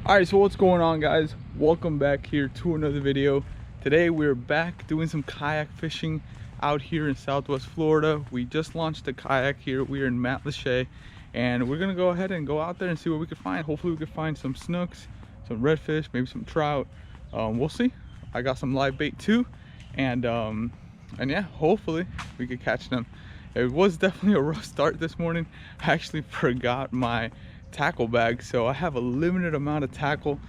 Alright, so what's going on, guys? Welcome back here to another video. Today we're back doing some kayak fishing out here in Southwest Florida. We just launched a kayak here. We're in Matlacha, and we're gonna go ahead and go out there and see what we can find. Hopefully we can find some snooks, some redfish, maybe some trout. We'll see. I got some live bait too, and yeah, hopefully we could catch them. It was definitely a rough start this morning. I actually forgot my tackle bag, so I have a limited amount of tackle.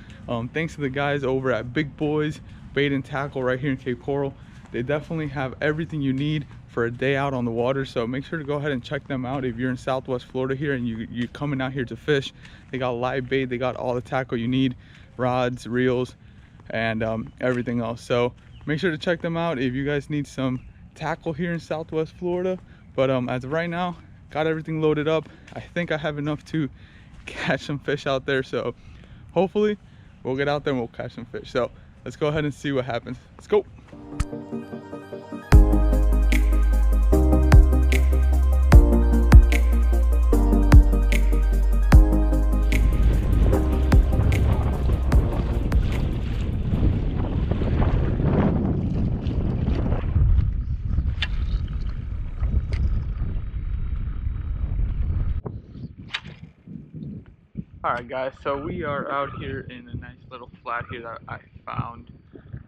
Thanks to the guys over at Big Boys Bait and Tackle right here in Cape Coral. They definitely have everything you need for a day out on the water, so make sure to go ahead and check them out if you're in Southwest Florida here and you're coming out here to fish. They got live bait, they got all the tackle you need, rods, reels, and everything else. So make sure to check them out if you guys need some tackle here in Southwest Florida. But as of right now, got everything loaded up. I think I have enough to catch some fish out there, so hopefully we'll get out there and we'll catch some fish. So let's go ahead and see what happens. Let's go. Alright guys, so we are out here in a nice little flat here that I found,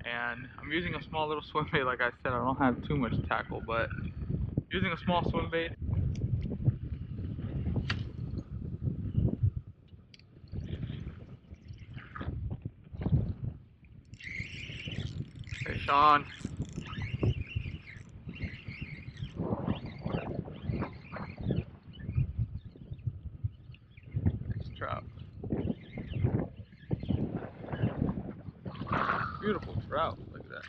and I'm using a small little swim bait. Like I said, I don't have too much tackle, but using a small swim bait. Fish on. Trout. Beautiful trout, look at that.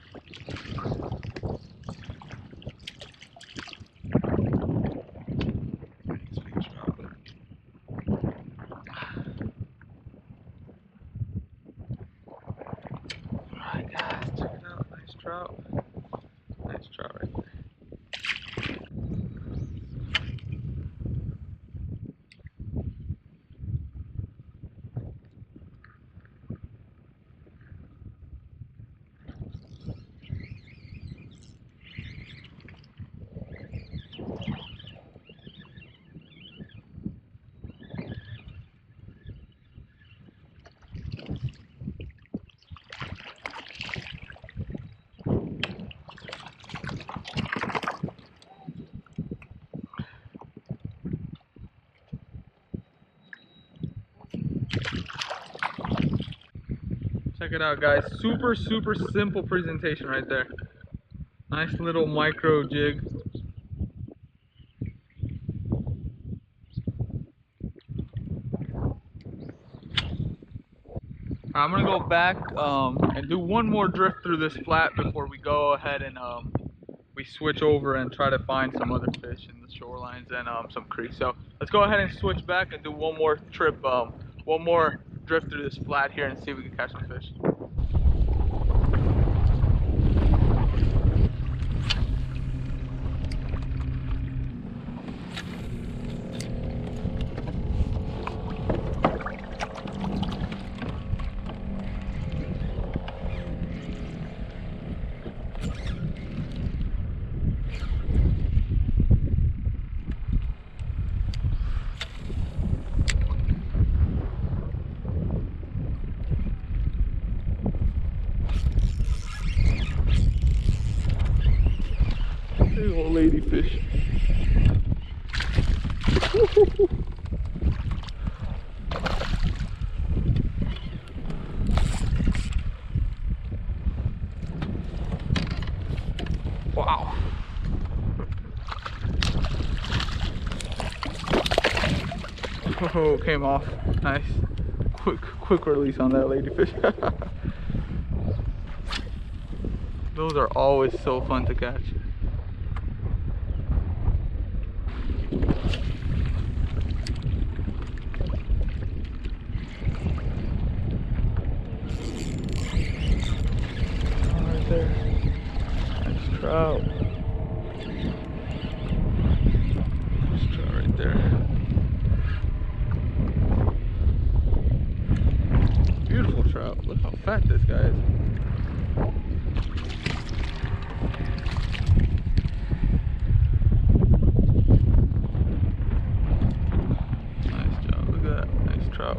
Nice big trout. Alright guys, check it out. Nice trout. Nice trout right there. Check it out, guys. Super simple presentation right there. Nice little micro jig. I'm gonna go back and do one more drift through this flat before we go ahead and we switch over and try to find some other fish in the shorelines and some creeks. So let's go ahead and switch back and do one more trip, one more drift through this flat here and see if we can catch some fish. Little ladyfish. Wow. Oh, came off. Nice. Quick release on that ladyfish. Those are always so fun to catch. Right there. Nice trout. Nice trout right there. trout. Look how fat this guy is. Nice job. Look at that. Nice trout.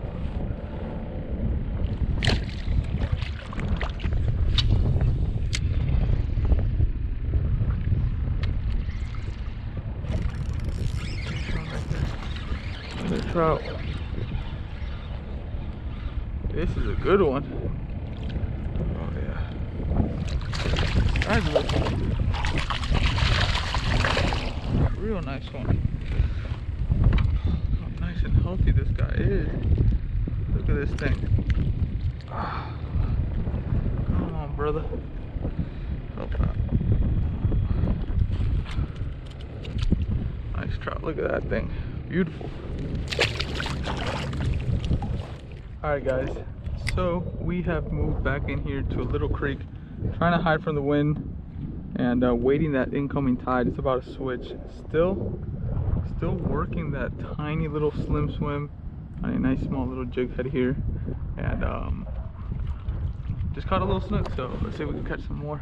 Another trout. This is a good one. Oh yeah. That's a real nice one. How nice and healthy this guy is. Look at this thing. Come on, brother. Help out. Nice trout. Look at that thing. Beautiful. Alright guys, so we have moved back in here to a little creek, trying to hide from the wind and waiting that incoming tide. It's about to switch. Still working that tiny little slim swim on a nice small little jig head here, and just caught a little snook, so let's see if we can catch some more.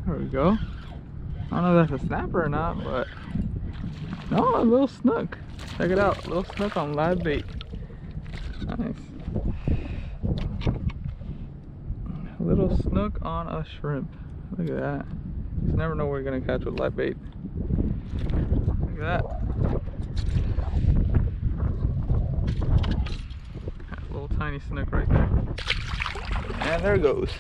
There we go. I don't know if that's a snapper or not, but no, a little snook. Check it out, a little snook on live bait. Nice. A little snook on a shrimp. Look at that. Just never know what you're gonna catch with live bait. Look at that. That's a little tiny snook right there. And there it goes.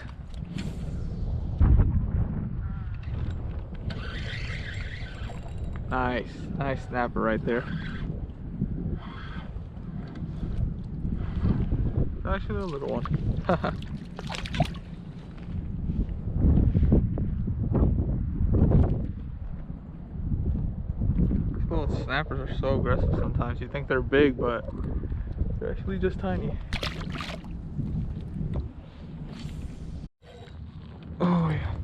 Nice, nice snapper right there. It's actually a little one. These little snappers are so aggressive sometimes. You think they're big, but they're actually just tiny. Oh yeah.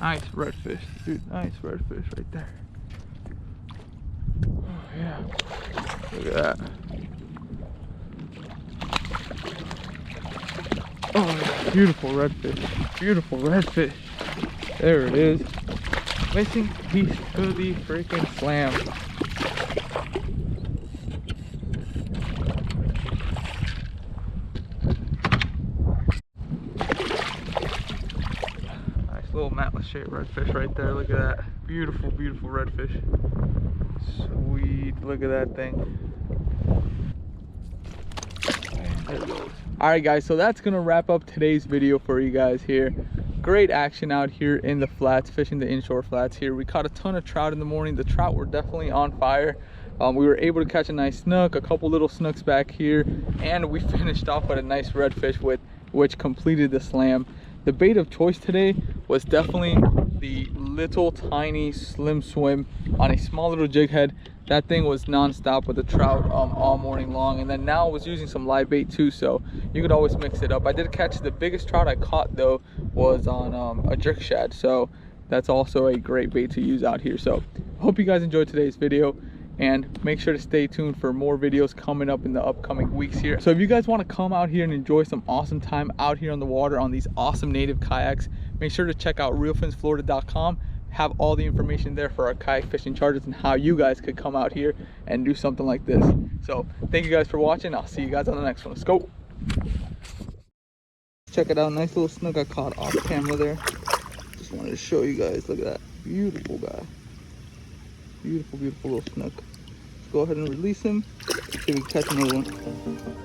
Nice redfish, dude. Nice redfish right there. Oh yeah. Look at that. Oh yeah. Beautiful redfish. Beautiful redfish. There it is. Missing piece to the freaking slam. Little matlet shaped redfish right there. Look at that. Beautiful, beautiful redfish. Sweet. Look at that thing. There it goes. Alright guys, so that's gonna wrap up today's video for you guys here. Great action out here in the flats, fishing the inshore flats here. We caught a ton of trout in the morning. The trout were definitely on fire. We were able to catch a nice snook, a couple little snooks back here, and we finished off with a nice redfish which completed the slam. The bait of choice today was definitely the little tiny slim swim on a small little jig head. That thing was non-stop with the trout all morning long, and then now I was using some live bait too, so you could always mix it up. I did catch the biggest trout I caught though was on a jerk shad, so that's also a great bait to use out here. So I hope you guys enjoyed today's video, and make sure to stay tuned for more videos coming up in the upcoming weeks here. So if you guys want to come out here and enjoy some awesome time out here on the water on these awesome native kayaks, make sure to check out realfinsflorida.com. Have all the information there for our kayak fishing charges and how you guys could come out here and do something like this. So thank you guys for watching. I'll see you guys on the next one. Let's go. Check it out. Nice little snook I caught off camera there. Just wanted to show you guys. Look at that. Beautiful guy. Beautiful, beautiful little snook. Let's go ahead and release him. See if we can catch another one.